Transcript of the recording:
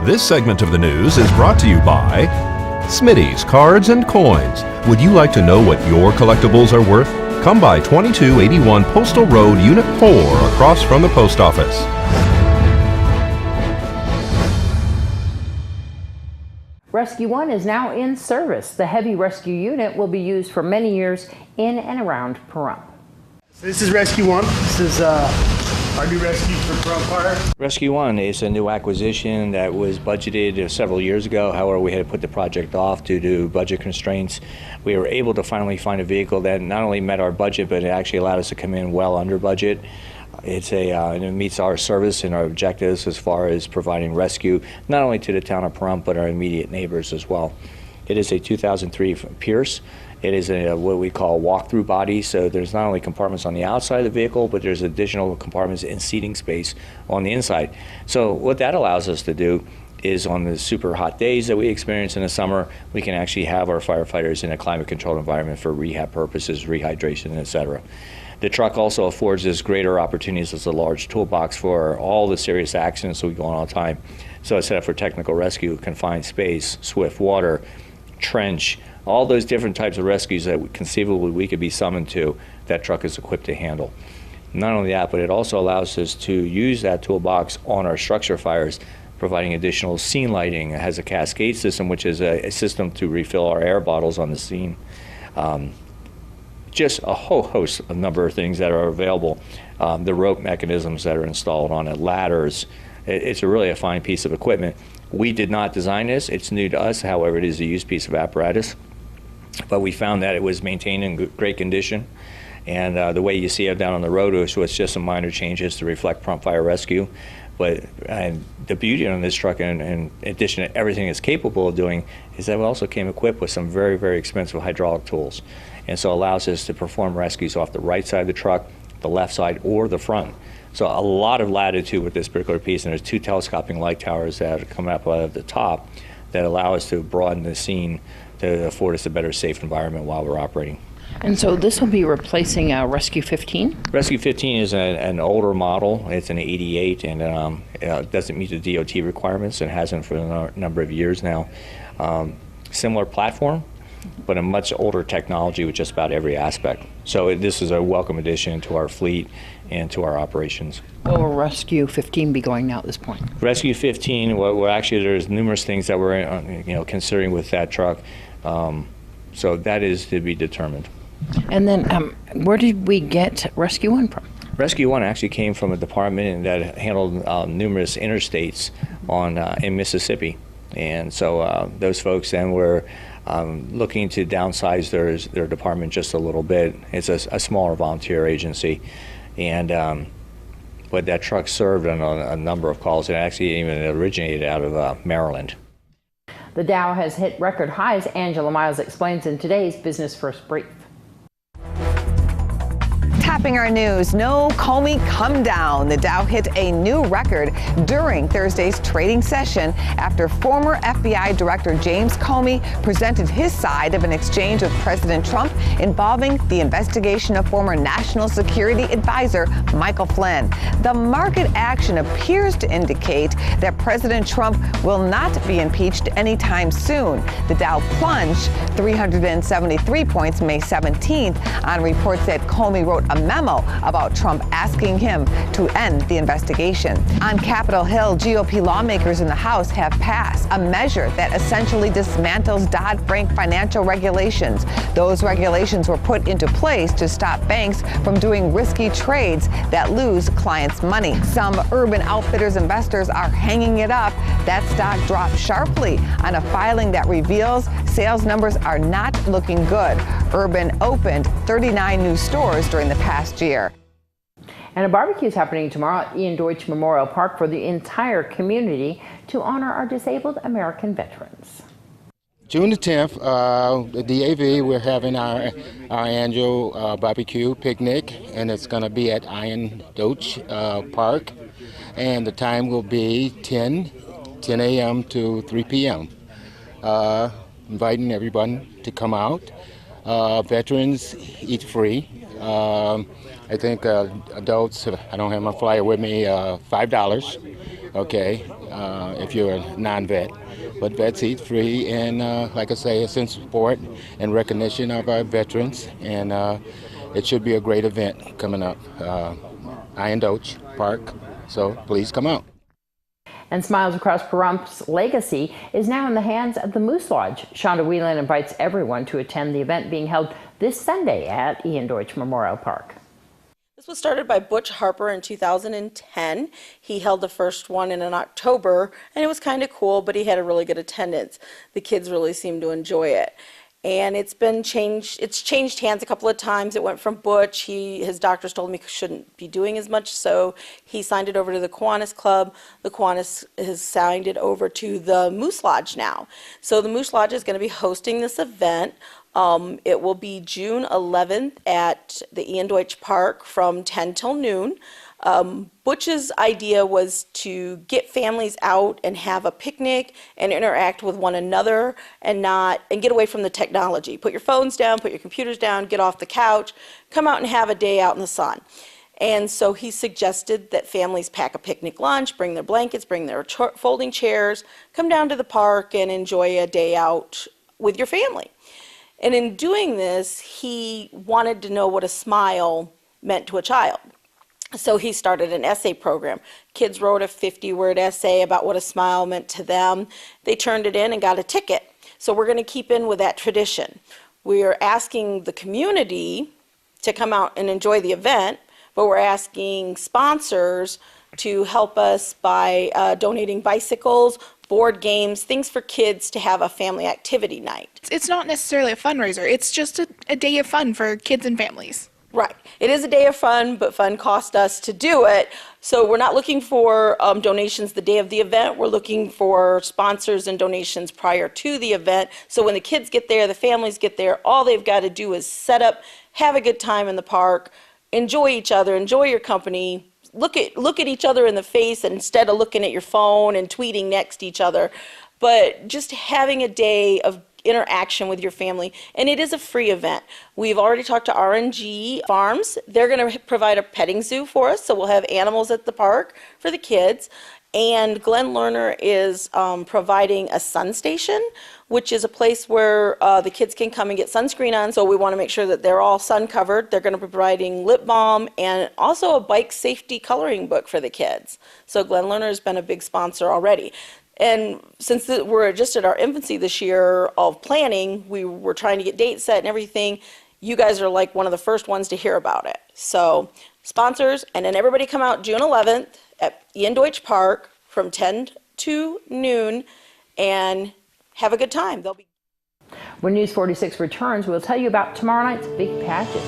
This segment of the news is brought to you by Smitty's Cards and Coins. Would you like to know what your collectibles are worth? Come by 2281 Postal Road, Unit 4, across from the post office. Rescue 1 is now in service. The heavy rescue unit will be used for many years in and around Pahrump. This is Rescue 1. This is our new rescue for Pahrump Fire. Rescue 1 is a new acquisition that was budgeted several years ago. However, we had to put the project off due to budget constraints. We were able to finally find a vehicle that not only met our budget, but it actually allowed us to come in well under budget. It meets our service and our objectives as far as providing rescue, not only to the town of Pahrump, but our immediate neighbors as well. It is a 2003 Pierce. It is what we call walk-through body, so there's not only compartments on the outside of the vehicle, but there's additional compartments and seating space on the inside. So what that allows us to do is on the super hot days that we experience in the summer, we can actually have our firefighters in a climate-controlled environment for rehab purposes, rehydration, etc. The truck also affords us greater opportunities as a large toolbox for all the serious accidents that we go on all the time. So it's set up for technical rescue, confined space, swift water, trench, all those different types of rescues that conceivably we could be summoned to, that truck is equipped to handle. Not only that, but it also allows us to use that toolbox on our structure fires, providing additional scene lighting. It has a cascade system, which is a system to refill our air bottles on the scene. Just a whole host of number of things that are available. The rope mechanisms that are installed on it, ladders. It's really a fine piece of equipment. We did not design this. It's new to us. However, it is a used piece of apparatus. But we found that it was maintained in great condition. And the way you see it down on the road was just some minor changes to reflect Pahrump Fire Rescue. But the beauty on this truck, in addition to everything it's capable of doing, is that we also came equipped with some very, very expensive hydraulic tools. And so it allows us to perform rescues off the right side of the truck, the left side, or the front. So a lot of latitude with this particular piece, and there's two telescoping light towers that are coming up out of the top that allow us to broaden the scene to afford us a better safe environment while we're operating. And so this will be replacing Rescue 15? Rescue 15 is an older model. It's an 88 and it doesn't meet the DOT requirements and hasn't for a number of years now. Similar platform, but a much older technology with just about every aspect. So this is a welcome addition to our fleet and to our operations. Where will Rescue 15 be going now at this point? Rescue 15, well actually there's numerous things that we're considering with that truck. So that is to be determined. And then where did we get Rescue 1 from? Rescue 1 actually came from a department that handled numerous interstates in Mississippi. And so those folks then were looking to downsize their department just a little bit. It's a smaller volunteer agency. And but that truck served on a number of calls. It actually even originated out of Maryland. The Dow has hit record highs. Angela Miles explains in today's Business First Brief. Tapping our news, no Comey come down. The Dow hit a new record during Thursday's trading session after former FBI Director James Comey presented his side of an exchange with President Trump involving the investigation of former National Security Advisor Michael Flynn. The market action appears to indicate that President Trump will not be impeached anytime soon. The Dow plunged 373 points May 17th on reports that Comey wrote a memo about Trump asking him to end the investigation. On Capitol Hill, GOP lawmakers in the House have passed a measure that essentially dismantles Dodd-Frank financial regulations. Those regulations were put into place to stop banks from doing risky trades that lose clients' money. Some Urban Outfitters investors are hanging it up. That stock dropped sharply on a filing that reveals sales numbers are not looking good. Urban opened 39 new stores during the past year. And a barbecue is happening tomorrow at Deutch Memorial Park for the entire community to honor our disabled American veterans. June the 10th, the AV, we're having our annual barbecue picnic, and it's going to be at Deutch Park, and the time will be 10 a.m. to 3 p.m. Inviting everyone to come out. Veterans eat free. I think adults, I don't have my flyer with me, $5. Okay, if you're a non-vet. But vets eat free, and like I say, it's in support and recognition of our veterans, and it should be a great event coming up. Iron Deutch Park, so please come out. And Smiles Across Pahrump's legacy is now in the hands of the Moose Lodge. Shonda Whelan invites everyone to attend the event being held this Sunday at Ian Deutch Memorial Park. This was started by Butch Harper in 2010. He held the first one in October, and it was kind of cool, but he had a really good attendance. The kids really seemed to enjoy it. And it's changed hands a couple of times. It went from Butch. His doctors told him he shouldn't be doing as much, so he signed it over to the Kiwanis Club. The Kiwanis has signed it over to the Moose Lodge now. So the Moose Lodge is going to be hosting this event. It will be June 11th at the Ian Deutch Park from 10 till noon. Butch's idea was to get families out and have a picnic and interact with one another and get away from the technology. Put your phones down, put your computers down, get off the couch, come out and have a day out in the sun. And so he suggested that families pack a picnic lunch, bring their blankets, bring their folding chairs, come down to the park and enjoy a day out with your family. And in doing this, he wanted to know what a smile meant to a child. So he started an essay program. Kids wrote a 50-word essay about what a smile meant to them. They turned it in and got a ticket. So we're going to keep in with that tradition. We are asking the community to come out and enjoy the event, but we're asking sponsors to help us by donating bicycles, board games, things for kids to have a family activity night. It's not necessarily a fundraiser. It's just a day of fun for kids and families. Right. It is a day of fun, but fun cost us to do it. So we're not looking for donations the day of the event. We're looking for sponsors and donations prior to the event. So when the kids get there, the families get there, all they've got to do is set up, have a good time in the park, enjoy each other, enjoy your company, look at each other in the face instead of looking at your phone and tweeting next to each other. But just having a day of interaction with your family, and it is a free event. We've already talked to RNG Farms. They're going to provide a petting zoo for us, so we'll have animals at the park for the kids. And Glenn Lerner is providing a sun station, which is a place where the kids can come and get sunscreen on. So we want to make sure that they're all sun covered. They're going to be providing lip balm and also a bike safety coloring book for the kids. So Glenn Lerner has been a big sponsor already. And since we're just at our infancy this year of planning, we were trying to get dates set and everything. You guys are like one of the first ones to hear about it. So sponsors, and then everybody come out June 11th at Ian Deutch Park from 10 to noon and have a good time. When News 46 returns, we'll tell you about tomorrow night's big pageant.